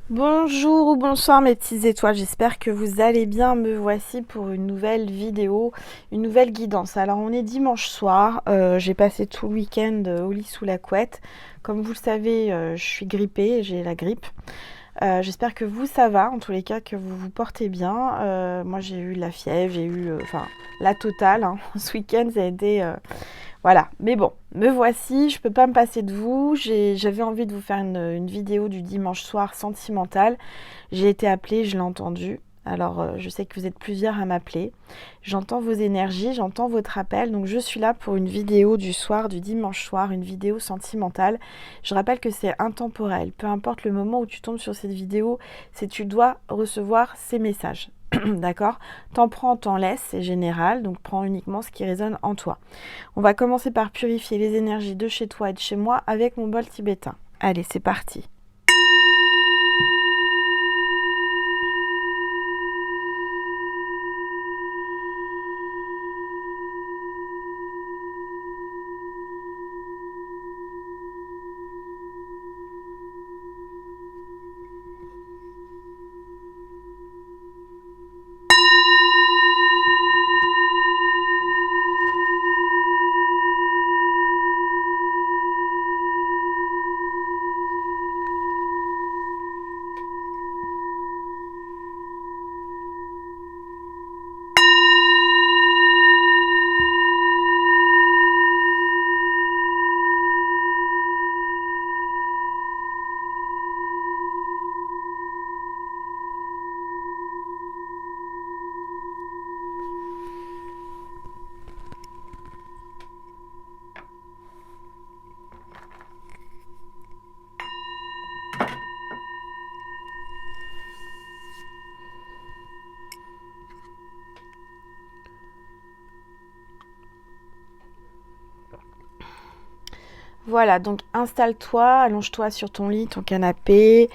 Bonjour ou bonsoir mes petites étoiles, j'espère que vous allez bien. Me voici pour une nouvelle vidéo, une nouvelle guidance. Alors on est dimanche soir, j'ai passé tout le week-end au lit sous la couette. Comme vous le savez, je suis grippée, j'ai la grippe. J'espère que vous ça va, en tous les cas que vous vous portez bien. Moi j'ai eu la fièvre, j'ai eu la totale, hein. Ce week-end ça a été... voilà, mais bon, me voici, je peux pas me passer de vous. J'avais envie de vous faire une vidéo du dimanche soir sentimentale. J'ai été appelée, je l'ai entendu. Alors, je sais que vous êtes plusieurs à m'appeler. J'entends vos énergies, j'entends votre appel. Donc, je suis là pour une vidéo du soir, du dimanche soir, une vidéo sentimentale. Je rappelle que c'est intemporel. Peu importe le moment où tu tombes sur cette vidéo, c'est tu dois recevoir ces messages. D'accord? T'en prends, t'en laisses, c'est général. Donc, prends uniquement ce qui résonne en toi. On va commencer par purifier les énergies de chez toi et de chez moi avec mon bol tibétain. Allez, c'est parti. Voilà, donc installe-toi, allonge-toi sur ton lit, ton canapé,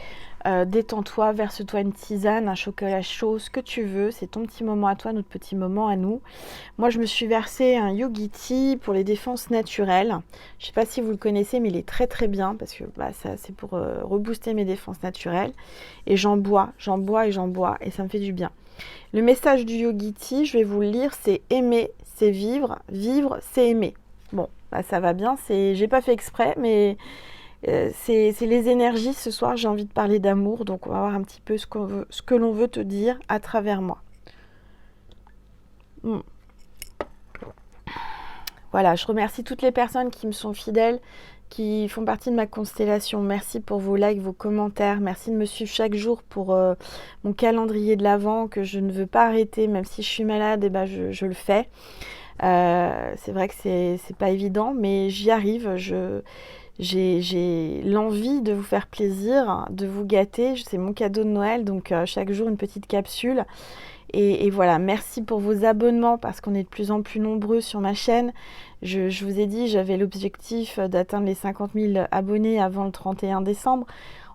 détends-toi, verse-toi une tisane, un chocolat chaud, ce que tu veux. C'est ton petit moment à toi, notre petit moment à nous. Moi, je me suis versé un Yogi pour les défenses naturelles. Je ne sais pas si vous le connaissez, mais il est très très bien parce que ça, c'est pour rebooster mes défenses naturelles. Et j'en bois et j'en bois et ça me fait du bien. Le message du Yogi, je vais vous le lire, c'est aimer, c'est vivre, vivre, c'est aimer. Bon, ça va bien, j'ai pas fait exprès, mais c'est les énergies. Ce soir, j'ai envie de parler d'amour, donc on va voir un petit peu ce que l'on veut te dire à travers moi. Hmm. Voilà, je remercie toutes les personnes qui me sont fidèles, qui font partie de ma constellation. Merci pour vos likes, vos commentaires. Merci de me suivre chaque jour pour mon calendrier de l'Avent que je ne veux pas arrêter, même si je suis malade, et je le fais. C'est vrai que c'est pas évident, mais j'y arrive. J'ai l'envie de vous faire plaisir, de vous gâter. C'est mon cadeau de Noël, donc chaque jour une petite capsule. Et voilà, merci pour vos abonnements parce qu'on est de plus en plus nombreux sur ma chaîne. Je vous ai dit, j'avais l'objectif d'atteindre les 50 000 abonnés avant le 31 décembre.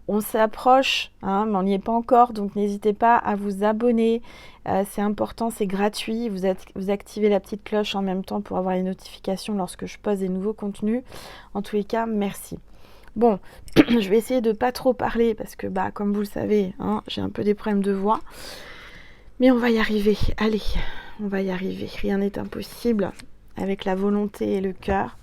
On s'approche, hein, mais on n'y est pas encore, donc n'hésitez pas à vous abonner. C'est important, c'est gratuit. Vous activez la petite cloche en même temps pour avoir les notifications lorsque je poste des nouveaux contenus. En tous les cas, merci. Bon, je vais essayer de ne pas trop parler parce que, comme vous le savez, hein, j'ai un peu des problèmes de voix. Mais on va y arriver. Allez, on va y arriver. Rien n'est impossible avec la volonté et le cœur.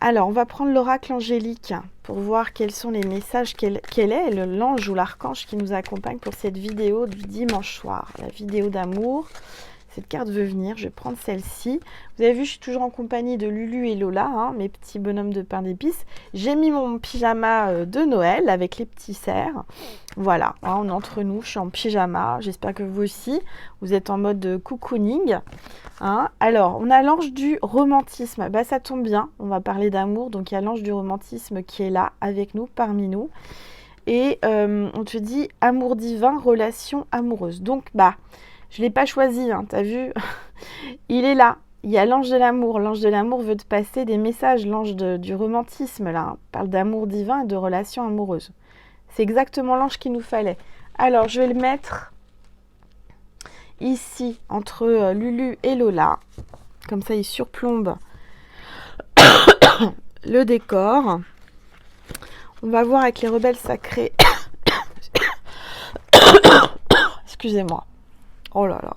Alors, on va prendre l'oracle angélique pour voir quels sont les messages, quel est l'ange ou l'archange qui nous accompagne pour cette vidéo du dimanche soir. La vidéo d'amour. Cette carte veut venir, je vais prendre celle-ci. Vous avez vu, je suis toujours en compagnie de Lulu et Lola, hein, mes petits bonhommes de pain d'épices. J'ai mis mon pyjama de Noël avec les petits cerfs. Voilà, hein, on est entre nous, je suis en pyjama. J'espère que vous aussi, vous êtes en mode cocooning. Hein. Alors, on a l'ange du romantisme. Ça tombe bien, on va parler d'amour. Donc, il y a l'ange du romantisme qui est là, avec nous, parmi nous. Et on te dit amour divin, relation amoureuse. Donc, je ne l'ai pas choisi, hein, t'as vu. Il est là. Il y a l'ange de l'amour. L'ange de l'amour veut te passer des messages. L'ange du romantisme, là, hein, parle d'amour divin et de relations amoureuses. C'est exactement l'ange qu'il nous fallait. Alors, je vais le mettre ici, entre Lulu et Lola. Comme ça, il surplombe le décor. On va voir avec les rebelles sacrés Excusez-moi. Oh là là.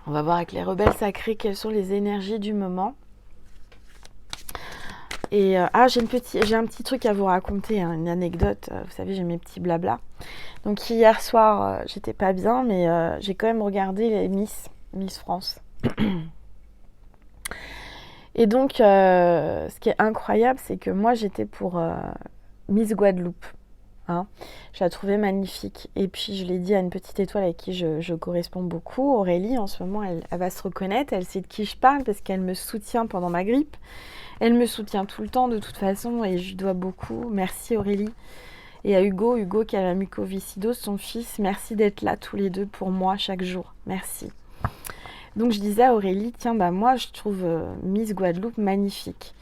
On va voir avec les rebelles sacrés quelles sont les énergies du moment. Et j'ai un petit truc à vous raconter, hein, une anecdote. Vous savez, j'ai mes petits blabla. Donc hier soir, j'étais pas bien, mais j'ai quand même regardé les Miss France. Et donc, ce qui est incroyable, c'est que moi, j'étais pour Miss Guadeloupe. Hein. Je la trouvais magnifique. Et puis, je l'ai dit à une petite étoile avec qui je corresponds beaucoup, Aurélie. En ce moment, elle va se reconnaître. Elle sait de qui je parle parce qu'elle me soutient pendant ma grippe. Elle me soutient tout le temps, de toute façon, et je lui dois beaucoup. Merci, Aurélie. Et à Hugo qui a la mucoviscidose, son fils, merci d'être là tous les deux pour moi chaque jour. Merci. Donc je disais à Aurélie, tiens, moi je trouve Miss Guadeloupe magnifique.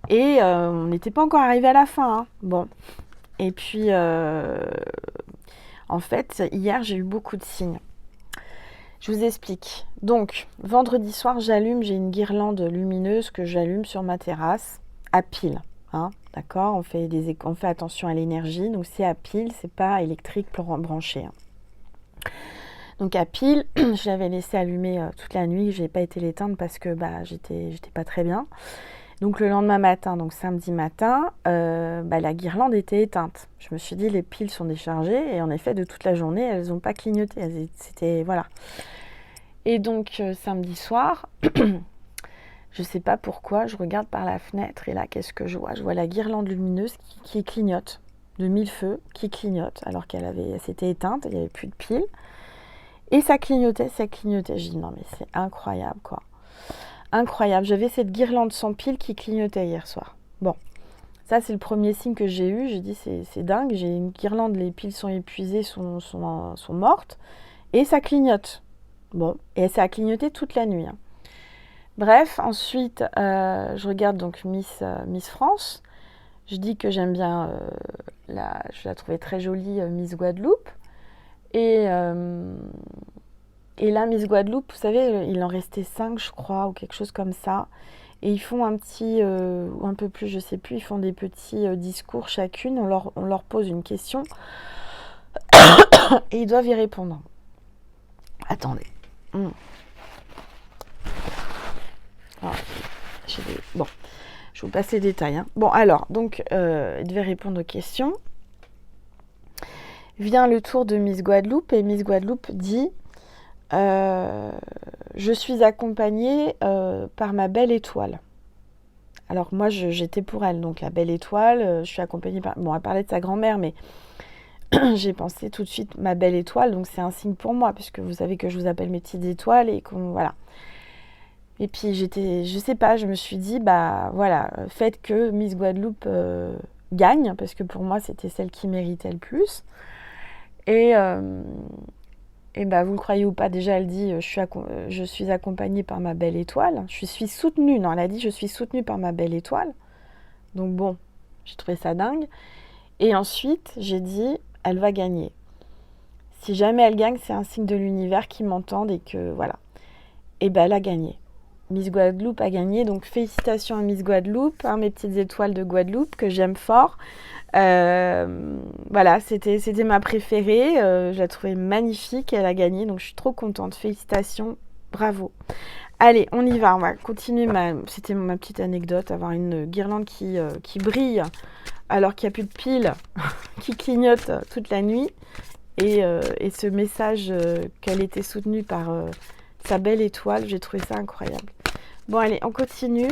Et on n'était pas encore arrivé à la fin. Hein. Bon. Et puis, en fait, hier, j'ai eu beaucoup de signes. Je vous explique. Donc, vendredi soir, j'ai une guirlande lumineuse que j'allume sur ma terrasse à pile. Hein, d'accord, on fait attention à l'énergie, donc c'est à pile, c'est pas électrique branché. Hein. Donc à pile, je l'avais laissé allumer toute la nuit, je n'ai pas été l'éteindre parce que j'étais pas très bien. Donc le lendemain matin, donc samedi matin, la guirlande était éteinte. Je me suis dit les piles sont déchargées et en effet de toute la journée elles n'ont pas clignoté. C'était voilà. Et donc samedi soir. Je ne sais pas pourquoi, je regarde par la fenêtre et là, qu'est-ce que je vois? Je vois la guirlande lumineuse qui clignote, de 1000 feux, qui clignote, alors qu'elle s'était éteinte, il n'y avait plus de piles. Et ça clignotait. J'ai dit non mais c'est incroyable quoi. Incroyable, j'avais cette guirlande sans pile qui clignotait hier soir. Bon, ça c'est le premier signe que j'ai eu, j'ai dit c'est dingue, j'ai une guirlande, les piles sont épuisées, sont mortes, et ça clignote. Bon, et ça a clignoté toute la nuit. Hein. Bref, ensuite, je regarde donc Miss France. Je dis que j'aime bien, je la trouvais très jolie, Miss Guadeloupe. Et là, Miss Guadeloupe, vous savez, il en restait 5, je crois, ou quelque chose comme ça. Et ils font un petit, ou un peu plus, je sais plus, ils font des petits discours chacune. On leur pose une question. Et ils doivent y répondre. Attendez. Alors, bon, je vous passe les détails. Hein. Bon, alors, donc, il devait répondre aux questions. Vient le tour de Miss Guadeloupe et Miss Guadeloupe dit je suis accompagnée par ma belle étoile. Alors, moi, j'étais pour elle, donc la belle étoile, je suis accompagnée par. Bon, elle parlait de sa grand-mère, mais j'ai pensé tout de suite ma belle étoile, donc c'est un signe pour moi, puisque vous savez que je vous appelle mes petites étoiles et qu'on. Voilà. Et puis je sais pas, je me suis dit, voilà, faites que Miss Guadeloupe gagne, parce que pour moi, c'était celle qui méritait le plus. Et vous le croyez ou pas, déjà elle dit, je suis accompagnée par ma belle étoile. Je suis soutenue, non, elle a dit, je suis soutenue par ma belle étoile. Donc bon, j'ai trouvé ça dingue. Et ensuite, j'ai dit, elle va gagner. Si jamais elle gagne, c'est un signe de l'univers qui m'entende et que, voilà. Et elle a gagné. Miss Guadeloupe a gagné, donc félicitations à Miss Guadeloupe, hein, mes petites étoiles de Guadeloupe que j'aime fort. Voilà, c'était ma préférée, je la trouvais magnifique, elle a gagné, donc je suis trop contente. Félicitations, bravo. Allez, on y va, on va continuer. C'était ma petite anecdote, avoir une guirlande qui brille alors qu'il n'y a plus de piles, qui clignote toute la nuit, et ce message qu'elle était soutenue par sa belle étoile, j'ai trouvé ça incroyable. Bon, allez, on continue.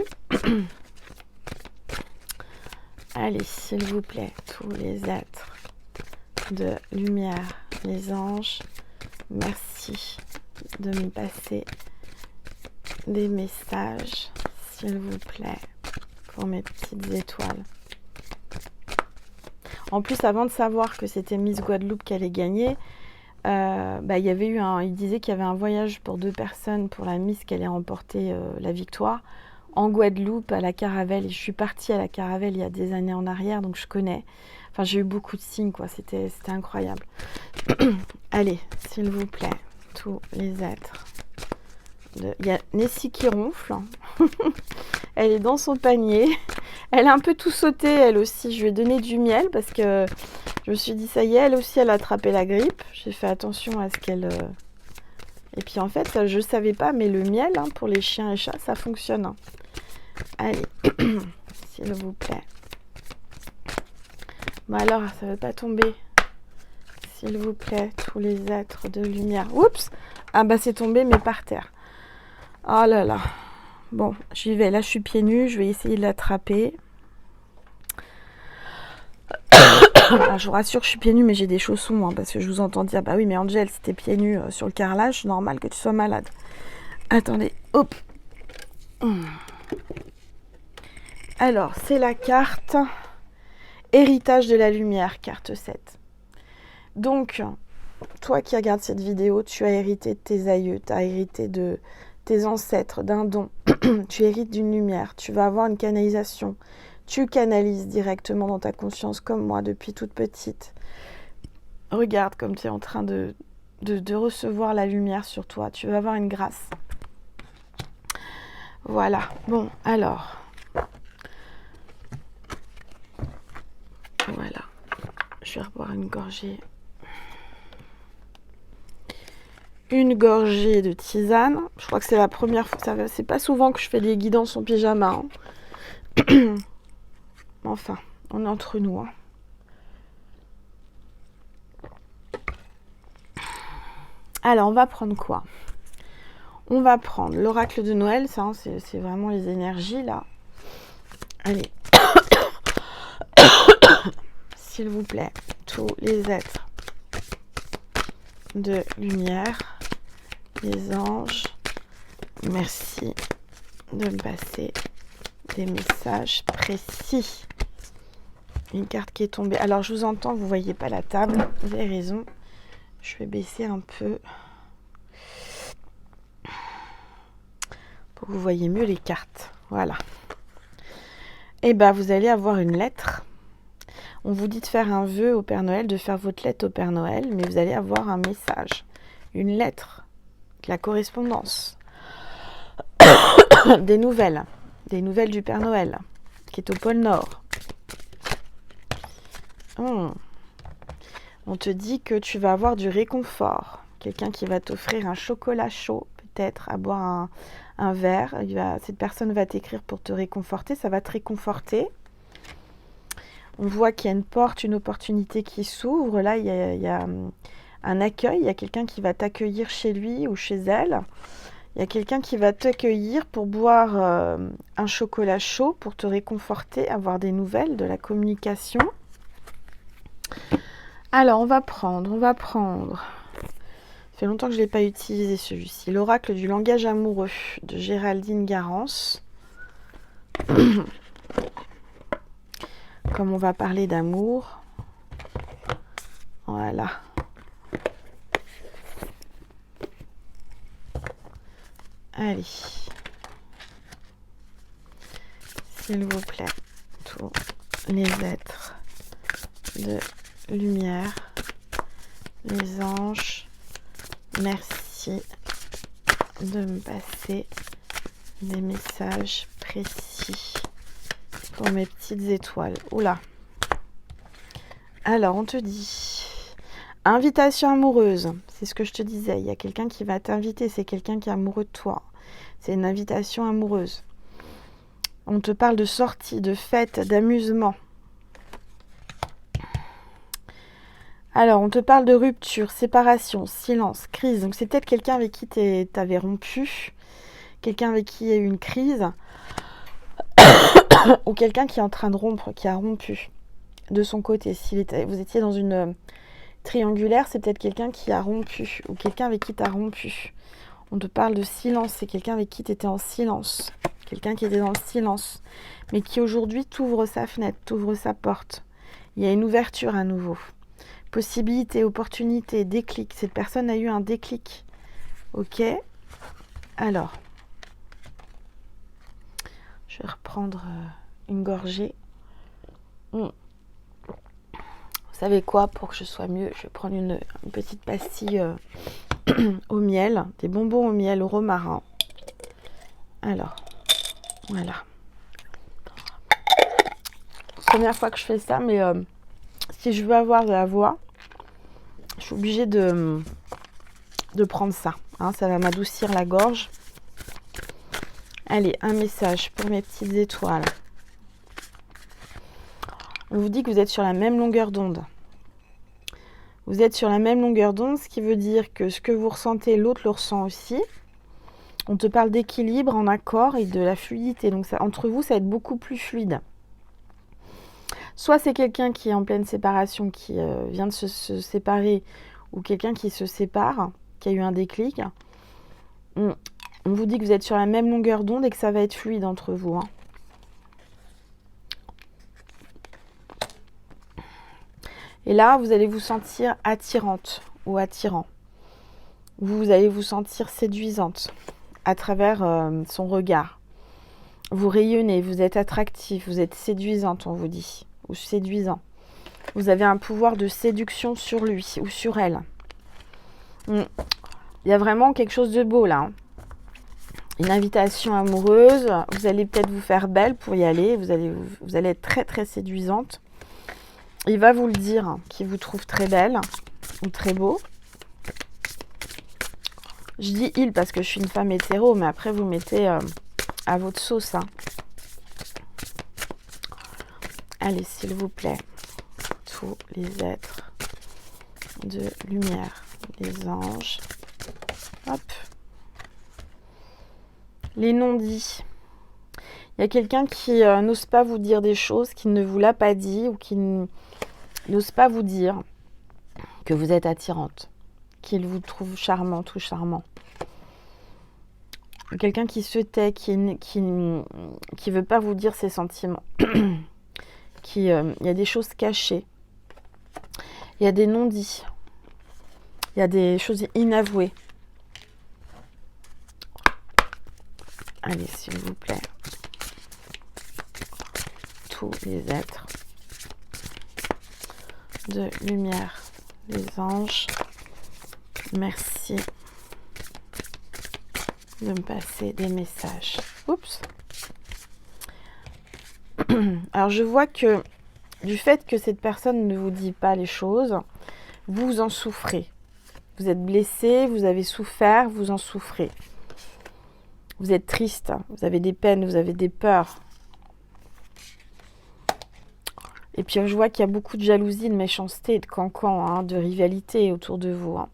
Allez, s'il vous plaît, tous les êtres de lumière, les anges, merci de me passer des messages, s'il vous plaît, pour mes petites étoiles. En plus, avant de savoir que c'était Miss Guadeloupe qui allait gagner, il y avait il disait qu'il y avait un voyage pour 2 personnes pour la Miss qui allait remporter la victoire en Guadeloupe à la Caravelle. Et je suis partie à la Caravelle il y a des années en arrière, donc je connais. Enfin, j'ai eu beaucoup de signes, quoi. C'était incroyable. Allez, s'il vous plaît, tous les êtres. Il y a Nessie qui ronfle. Elle est dans son panier. Elle a un peu tout sauté, elle aussi. Je lui ai donné du miel parce que je me suis dit, ça y est, elle aussi, elle a attrapé la grippe. J'ai fait attention à ce qu'elle... Et puis en fait, je ne savais pas, mais le miel, hein, pour les chiens et chats, ça fonctionne. Hein. Allez, s'il vous plaît. Bon alors, ça ne veut pas tomber. S'il vous plaît, tous les êtres de lumière. Oups! Ah bah c'est tombé, mais par terre. Oh là là. Bon, j'y vais. Là, je suis pieds nus. Je vais essayer de l'attraper. Alors, je vous rassure, je suis pieds nus, mais j'ai des chaussons. Hein, parce que je vous entends dire, bah oui, mais Angel, si t'es pieds nus sur le carrelage, c'est normal que tu sois malade. Attendez. Hop. Alors, c'est la carte Héritage de la lumière, carte 7. Donc, toi qui regardes cette vidéo, tu as hérité de tes aïeux, tu as hérité de tes ancêtres, d'un don. Tu hérites d'une lumière, tu vas avoir une canalisation. Tu canalises directement dans ta conscience comme moi depuis toute petite. Regarde comme tu es en train de recevoir la lumière sur toi. Tu vas avoir une grâce. Voilà. Bon, alors. Voilà. Je vais reboire une gorgée. Une gorgée de tisane. Je crois que c'est la première fois. C'est pas souvent que je fais des guidances en pyjama. Hein. Enfin, on est entre nous. Hein. Alors, on va prendre quoi? On va prendre l'oracle de Noël. Ça, hein, c'est vraiment les énergies, là. Allez. S'il vous plaît, tous les êtres de lumière, les anges, merci de me passer des messages précis. Une carte qui est tombée. Alors, je vous entends, vous ne voyez pas la table. Vous avez raison. Je vais baisser un peu pour que vous voyez mieux les cartes. Voilà. Et bien, vous allez avoir une lettre. On vous dit de faire un vœu au Père Noël, de faire votre lettre au Père Noël, mais vous allez avoir un message, une lettre, de la correspondance, des nouvelles du Père Noël, qui est au pôle Nord. On te dit que tu vas avoir du réconfort, quelqu'un qui va t'offrir un chocolat chaud, peut-être, à boire un verre. Cette personne va t'écrire pour te réconforter, ça va te réconforter. On voit qu'il y a une porte, une opportunité qui s'ouvre. Là, il y a un accueil. Il y a quelqu'un qui va t'accueillir chez lui ou chez elle. Il y a quelqu'un qui va t'accueillir pour boire un chocolat chaud, pour te réconforter, avoir des nouvelles, de la communication. Alors, on va prendre. Ça fait longtemps que je ne l'ai pas utilisé, celui-ci. L'oracle du langage amoureux de Géraldine Garance. Comme on va parler d'amour. Voilà. Allez. S'il vous plaît, tous les êtres de lumière, les anges, merci de me passer des messages précis pour mes petites étoiles. Oula. Alors, on te dit invitation amoureuse. C'est ce que je te disais. Il y a quelqu'un qui va t'inviter. C'est quelqu'un qui est amoureux de toi. C'est une invitation amoureuse. On te parle de sortie, de fête, d'amusement. Alors, on te parle de rupture, séparation, silence, crise. Donc, c'est peut-être quelqu'un avec qui tu avais rompu. Quelqu'un avec qui il y a eu une crise. Ou quelqu'un qui est en train de rompre, qui a rompu de son côté. Si vous étiez dans une triangulaire, c'est peut-être quelqu'un qui a rompu ou quelqu'un avec qui tu as rompu. On te parle de silence, c'est quelqu'un avec qui tu étais en silence. Quelqu'un qui était dans le silence, mais qui aujourd'hui t'ouvre sa fenêtre, t'ouvre sa porte. Il y a une ouverture à nouveau. Possibilité, opportunité, déclic. Cette personne a eu un déclic. Ok. Alors, je vais reprendre une gorgée. Vous savez quoi, pour que je sois mieux, je vais prendre une petite pastille au miel, des bonbons au miel, au romarin. Alors, voilà. première fois que je fais ça, mais si je veux avoir de la voix, je suis obligée de prendre ça. Hein, ça va m'adoucir la gorge. Allez, un message pour mes petites étoiles. On vous dit que vous êtes sur la même longueur d'onde. Vous êtes sur la même longueur d'onde, ce qui veut dire que ce que vous ressentez, l'autre le ressent aussi. On te parle d'équilibre, en accord et de la fluidité. Donc ça, entre vous, ça va être beaucoup plus fluide. Soit c'est quelqu'un qui est en pleine séparation, qui vient de se séparer, ou quelqu'un qui se sépare, qui a eu un déclic. On vous dit que vous êtes sur la même longueur d'onde et que ça va être fluide entre vous. Hein. Et là, vous allez vous sentir attirante ou attirant. Vous allez vous sentir séduisante à travers son regard. Vous rayonnez, vous êtes attractif, vous êtes séduisante, on vous dit, ou séduisant. Vous avez un pouvoir de séduction sur lui ou sur elle. Il y a vraiment quelque chose de beau là. Hein. Une invitation amoureuse. Vous allez peut-être vous faire belle pour y aller. Vous allez être très très séduisante. Il va vous le dire qu'il vous trouve très belle ou très beau. Je dis il parce que je suis une femme hétéro, mais après vous mettez à votre sauce. Hein. Allez, s'il vous plaît, tous les êtres de lumière, les anges. Hop. Les non-dits. Il y a quelqu'un qui n'ose pas vous dire des choses, qui ne vous l'a pas dit ou qui n'ose pas vous dire que vous êtes attirante, qu'il vous trouve charmante ou charmant. Quelqu'un qui se tait, qui veut pas vous dire ses sentiments. Il y a des choses cachées. Il y a des non-dits. Il y a des choses inavouées. Allez, s'il vous plaît. Tous les êtres de lumière, les anges, merci de me passer des messages. Oups. Alors je vois que du fait que cette personne ne vous dit pas les choses, vous en souffrez. Vous êtes blessé, vous avez souffert, vous en souffrez. Vous êtes triste, vous avez des peines, vous avez des peurs. Et puis je vois qu'il y a beaucoup de jalousie, de méchanceté, de cancan, hein, de rivalité autour de vous. Hein.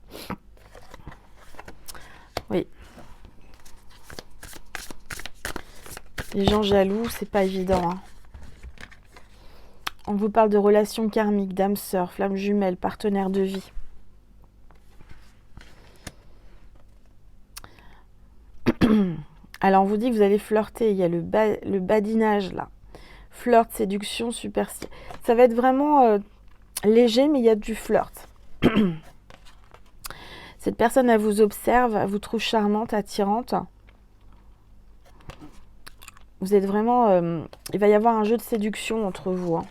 Oui. Les gens jaloux, c'est pas évident. Hein. On vous parle de relations karmiques, d'âmes sœurs, flammes jumelles, partenaires de vie. Alors on vous dit que vous allez flirter, il y a le badinage là. Flirt, séduction, super. Ça va être vraiment léger, mais il y a du flirt. Cette personne, elle vous observe, elle vous trouve charmante, attirante. Vous êtes vraiment... il va y avoir un jeu de séduction entre vous. Hein.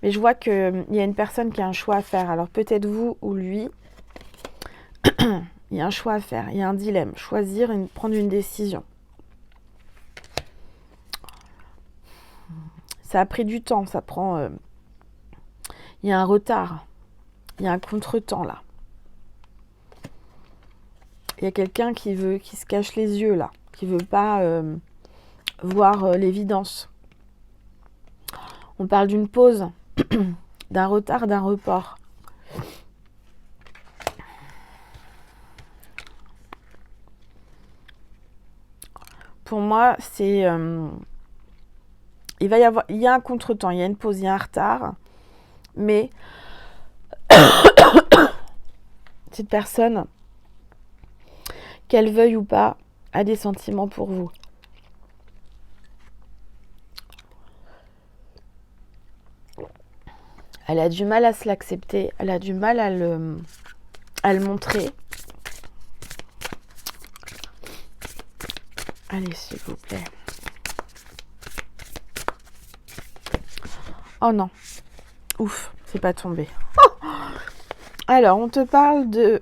Mais je vois qu'il y a une personne qui a un choix à faire. Alors peut-être vous ou lui. Il y a un choix à faire. Il y a un dilemme. Choisir, prendre une décision. Ça a pris du temps. Ça prend... il y a un retard. Il y a un contretemps là. Il y a quelqu'un qui se cache les yeux là. Qui ne veut pas voir l'évidence. On parle d'une pause. D'un retard, d'un report. Pour moi, c'est... il y a un contretemps, il y a une pause, il y a un retard. Mais cette personne, qu'elle veuille ou pas, a des sentiments pour vous. Elle a du mal à se l'accepter, elle a du mal à le montrer. Allez, s'il vous plaît. Oh non. Ouf, c'est pas tombé. Oh. Alors, on te parle de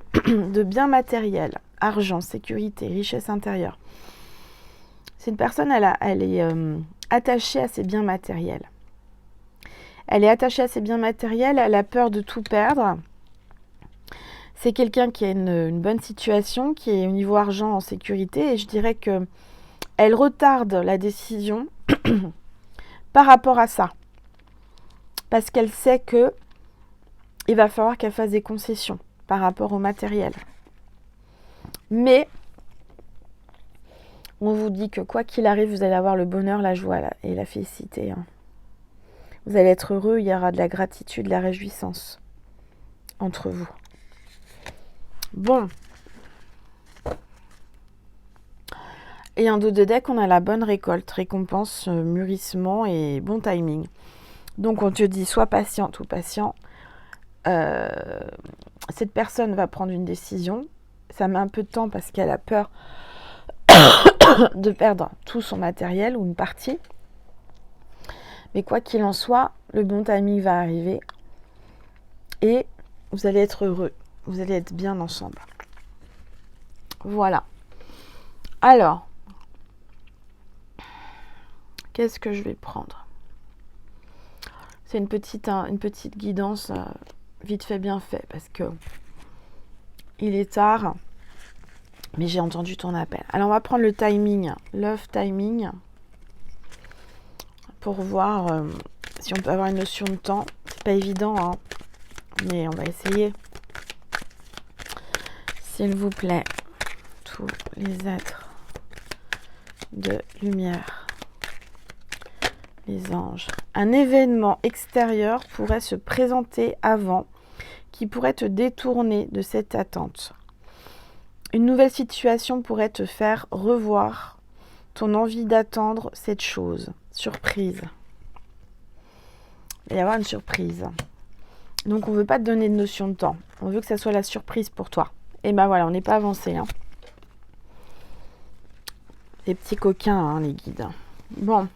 biens matériels, argent, sécurité, richesse intérieure. Cette personne, elle est attachée à ses biens matériels. Elle est attachée à ses biens matériels, elle a peur de tout perdre. C'est quelqu'un qui a une bonne situation, qui est au niveau argent en sécurité, et je dirais que elle retarde la décision par rapport à ça. Parce qu'elle sait que il va falloir qu'elle fasse des concessions par rapport au matériel. Mais on vous dit que quoi qu'il arrive, vous allez avoir le bonheur, la joie et la félicité. Vous allez être heureux, il y aura de la gratitude, de la réjouissance entre vous. Bon. Et en dos de deck, on a la bonne récolte, récompense, mûrissement et bon timing. Donc on te dit, sois patiente ou patient. Cette personne va prendre une décision. Ça met un peu de temps parce qu'elle a peur de perdre tout son matériel ou une partie. Mais quoi qu'il en soit, le bon timing va arriver et vous allez être heureux. Vous allez être bien ensemble. Voilà. Alors, qu'est-ce que je vais prendre? C'est une petite guidance vite fait, bien fait, parce que il est tard, mais j'ai entendu ton appel. Alors, on va prendre le timing, love timing, pour voir si on peut avoir une notion de temps. C'est pas évident, hein, mais on va essayer. S'il vous plaît, tous les êtres de lumière, les anges. Un événement extérieur pourrait se présenter avant, qui pourrait te détourner de cette attente. Une nouvelle situation pourrait te faire revoir ton envie d'attendre cette chose. Surprise. Il va y avoir une surprise. Donc on ne veut pas te donner de notion de temps. On veut que ça soit la surprise pour toi. Et ben voilà, on n'est pas avancé. Hein. Les petits coquins, hein, les guides. Bon.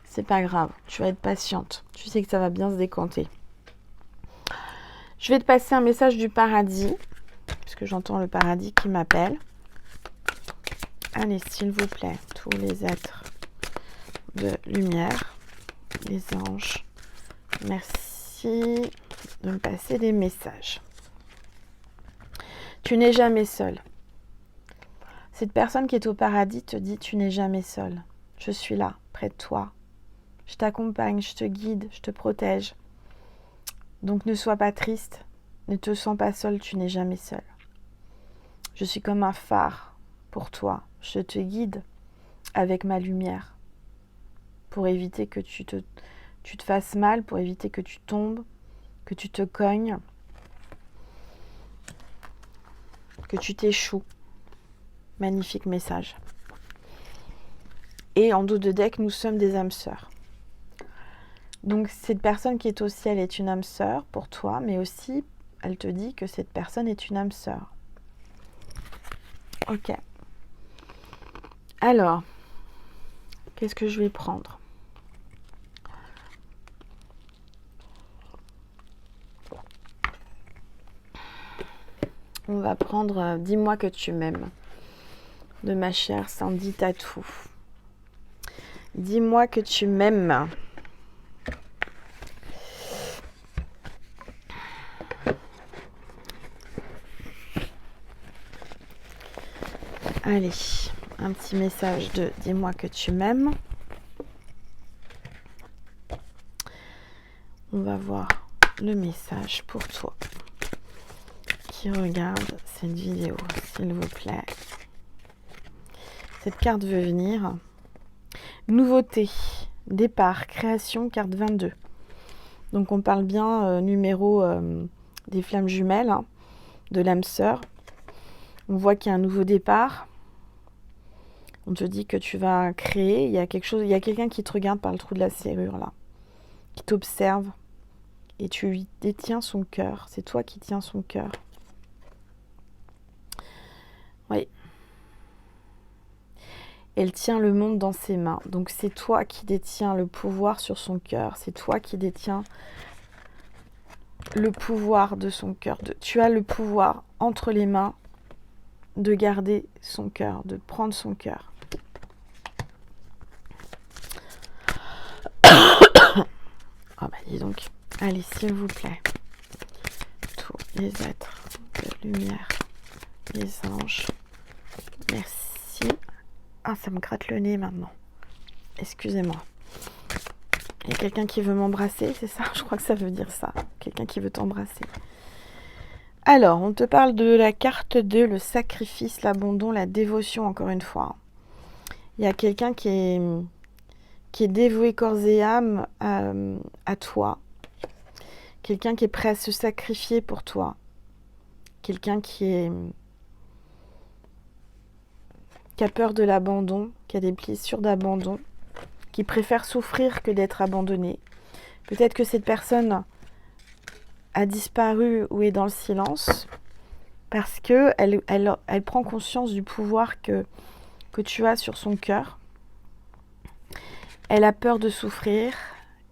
C'est pas grave. Tu vas être patiente. Tu sais que ça va bien se décanter. Je vais te passer un message du paradis. Parce que j'entends le paradis qui m'appelle. Allez, s'il vous plaît, tous les êtres de lumière, les anges, merci de me passer des messages. Tu n'es jamais seul. Cette personne qui est au paradis te dit tu n'es jamais seul. Je suis là, près de toi. Je t'accompagne, je te guide, je te protège. Donc ne sois pas triste, ne te sens pas seul, tu n'es jamais seul. Je suis comme un phare pour toi. Je te guide avec ma lumière pour éviter que tu te fasses mal, pour éviter que tu tombes, que tu te cognes, que tu t'échoues. Magnifique message. Et en dos de deck, nous sommes des âmes sœurs. Donc cette personne qui est au ciel est une âme sœur pour toi, mais aussi elle te dit que cette personne est une âme sœur. Ok. Alors, qu'est-ce que je vais prendre? On va prendre Dis-moi que tu m'aimes de ma chère Sandy Tatou. Dis-moi que tu m'aimes. Allez, un petit message de Dis-moi que tu m'aimes. On va voir le message pour toi qui regarde cette vidéo, s'il vous plaît. Cette carte veut venir. Nouveauté, départ, création, carte 22. Donc on parle bien numéro des flammes jumelles, hein, de l'âme sœur. On voit qu'il y a un nouveau départ. On te dit que tu vas créer. Il y a quelqu'un qui te regarde par le trou de la serrure là, qui t'observe et tu lui détiens son cœur. C'est toi qui tiens son cœur. Oui. Elle tient le monde dans ses mains. Donc c'est toi qui détiens le pouvoir sur son cœur. C'est toi qui détiens le pouvoir de son cœur. Tu as le pouvoir entre les mains de garder son cœur, de prendre son cœur. Oh bah dis donc. Allez, s'il vous plaît. Tous les êtres de lumière, les anges. Merci. Ah, ça me gratte le nez maintenant. Excusez-moi. Il y a quelqu'un qui veut m'embrasser, c'est ça? Je crois que ça veut dire ça. Quelqu'un qui veut t'embrasser. Alors, on te parle de la carte 2, le sacrifice, l'abandon, la dévotion, encore une fois. Il y a quelqu'un qui est dévoué corps et âme à toi. Quelqu'un qui est prêt à se sacrifier pour toi. Quelqu'un qui a peur de l'abandon, qui a des blessures d'abandon, qui préfère souffrir que d'être abandonné. Peut-être que cette personne a disparu ou est dans le silence parce qu'elle prend conscience du pouvoir que tu as sur son cœur. Elle a peur de souffrir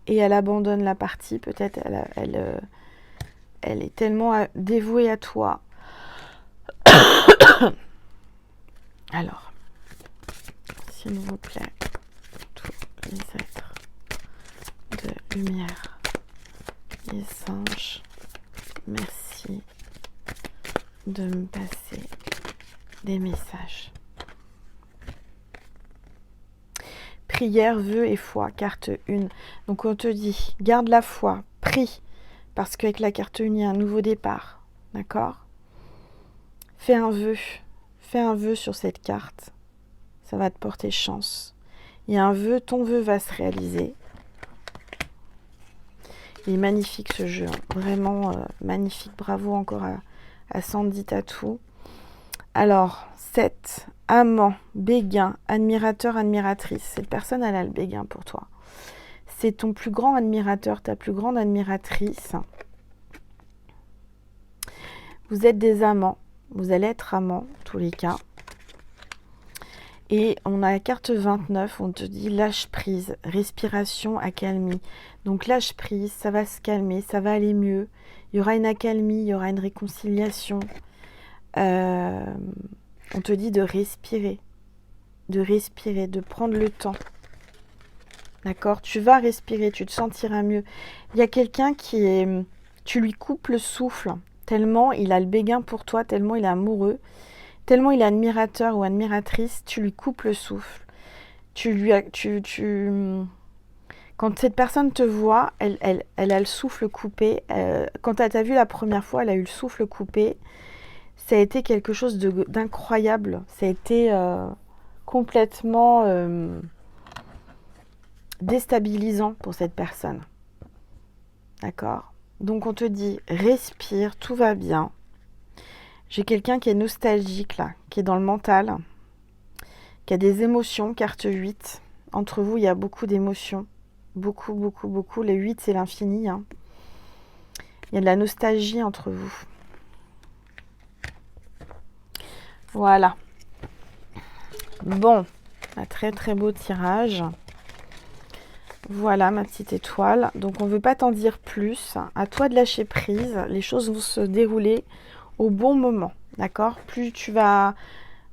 et elle abandonne la partie. Peut-être elle est tellement dévouée à toi. Alors, s'il vous plaît, tous les êtres de lumière, les anges, merci de me passer des messages. Prière, vœux et foi, carte 1. Donc on te dit, garde la foi, prie, parce qu'avec la carte 1, il y a un nouveau départ. D'accord? Fais un vœu sur cette carte. Ça va te porter chance. Il y a un vœu, ton vœu va se réaliser. Il est magnifique ce jeu, hein. Vraiment magnifique. Bravo encore à Sandy Tatou. Alors, 7, amant, béguin, admirateur, admiratrice. Cette personne, elle a le béguin pour toi. C'est ton plus grand admirateur, ta plus grande admiratrice. Vous êtes des amants. Vous allez être amants, en tous les cas. Et on a la carte 29, on te dit lâche prise, respiration, accalmie. Donc lâche prise, ça va se calmer, ça va aller mieux. Il y aura une accalmie, il y aura une réconciliation. On te dit de respirer, de prendre le temps. D'accord? Tu vas respirer, tu te sentiras mieux. Il y a quelqu'un qui est... Tu lui coupes le souffle, tellement il a le béguin pour toi, tellement il est amoureux. Tellement il est admirateur ou admiratrice, tu lui coupes le souffle. Quand cette personne te voit, elle a le souffle coupé. Quand elle t'a vu la première fois, elle a eu le souffle coupé. Ça a été quelque chose d'incroyable. Ça a été complètement déstabilisant pour cette personne. D'accord? Donc on te dit, respire, tout va bien. J'ai quelqu'un qui est nostalgique là, qui est dans le mental, qui a des émotions, carte 8. Entre vous, il y a beaucoup d'émotions. Beaucoup, beaucoup, beaucoup. Les 8, c'est l'infini. Hein. Il y a de la nostalgie entre vous. Voilà. Bon, un très très beau tirage. Voilà ma petite étoile. Donc on ne veut pas t'en dire plus. À toi de lâcher prise. Les choses vont se dérouler au bon moment, d'accord? Plus tu vas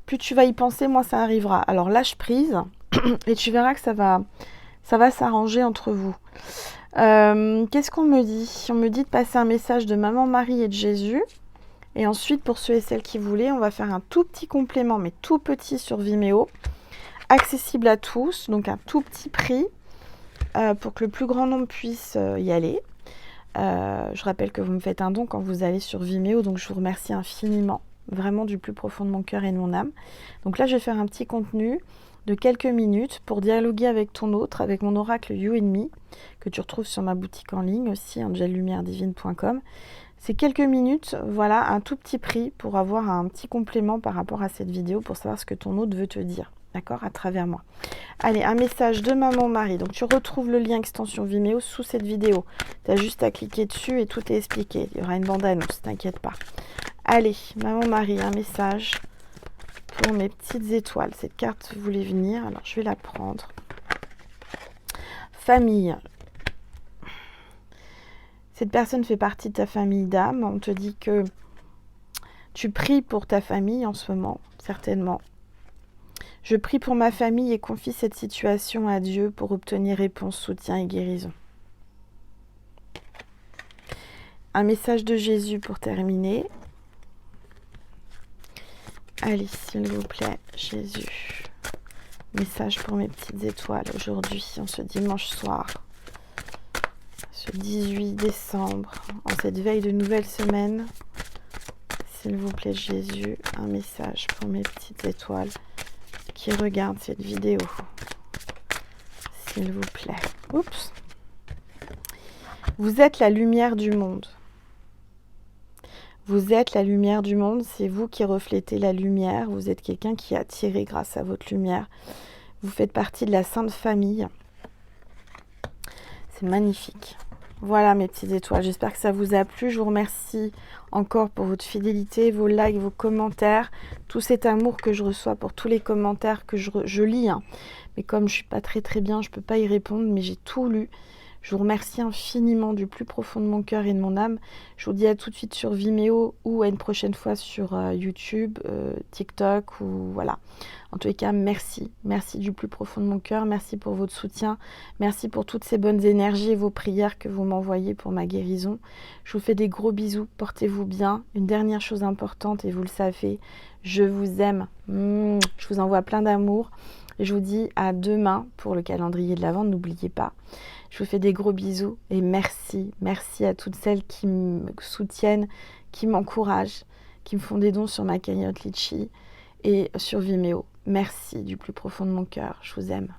y penser, moins ça arrivera. Alors lâche prise et tu verras que ça va s'arranger entre vous. Qu'est-ce qu'on me dit? On me dit de passer un message de Maman Marie et de Jésus. Et ensuite, pour ceux et celles qui voulaient, on va faire un tout petit complément, mais tout petit sur Vimeo, accessible à tous, donc un tout petit prix pour que le plus grand nombre puisse y aller. Je rappelle que vous me faites un don quand vous allez sur Vimeo, donc je vous remercie infiniment, vraiment du plus profond de mon cœur et de mon âme. Donc là, je vais faire un petit contenu de quelques minutes pour dialoguer avec ton autre, avec mon oracle You and Me, que tu retrouves sur ma boutique en ligne aussi, angellumièredivine.com. C'est quelques minutes, voilà, un tout petit prix pour avoir un petit complément par rapport à cette vidéo, pour savoir ce que ton autre veut te dire, d'accord, à travers moi. Allez, un message de Maman Marie. Donc, tu retrouves le lien extension Vimeo sous cette vidéo. Tu as juste à cliquer dessus et tout est expliqué. Il y aura une bande-annonce, t'inquiète pas. Allez, Maman Marie, un message pour mes petites étoiles. Cette carte voulait venir, alors je vais la prendre. Famille. Cette personne fait partie de ta famille d'âme. On te dit que tu pries pour ta famille en ce moment, certainement. Je prie pour ma famille et confie cette situation à Dieu pour obtenir réponse, soutien et guérison. Un message de Jésus pour terminer. Allez, s'il vous plaît, Jésus. Message pour mes petites étoiles aujourd'hui, en ce dimanche soir. Ce 18 décembre, en cette veille de nouvelle semaine. S'il vous plaît, Jésus, un message pour mes petites étoiles qui regardent cette vidéo. S'il vous plaît. Oups. Vous êtes la lumière du monde. Vous êtes la lumière du monde, c'est vous qui reflétez la lumière. Vous êtes quelqu'un qui est attiré grâce à votre lumière. Vous faites partie de la Sainte Famille. C'est magnifique. Voilà mes petites étoiles, j'espère que ça vous a plu. Je vous remercie encore pour votre fidélité, vos likes, vos commentaires, tout cet amour que je reçois pour tous les commentaires que je lis. Hein. Mais comme je ne suis pas très bien, je ne peux pas y répondre, mais j'ai tout lu. Je vous remercie infiniment du plus profond de mon cœur et de mon âme. Je vous dis à tout de suite sur Vimeo ou à une prochaine fois sur YouTube, TikTok ou voilà. En tous les cas, merci. Merci du plus profond de mon cœur. Merci pour votre soutien. Merci pour toutes ces bonnes énergies et vos prières que vous m'envoyez pour ma guérison. Je vous fais des gros bisous. Portez-vous bien. Une dernière chose importante et vous le savez, je vous aime. Je vous envoie plein d'amour. Et je vous dis à demain pour le calendrier de l'Avent. N'oubliez pas. Je vous fais des gros bisous et merci. Merci à toutes celles qui me soutiennent, qui m'encouragent, qui me font des dons sur ma cagnotte Litchi et sur Vimeo. Merci du plus profond de mon cœur. Je vous aime.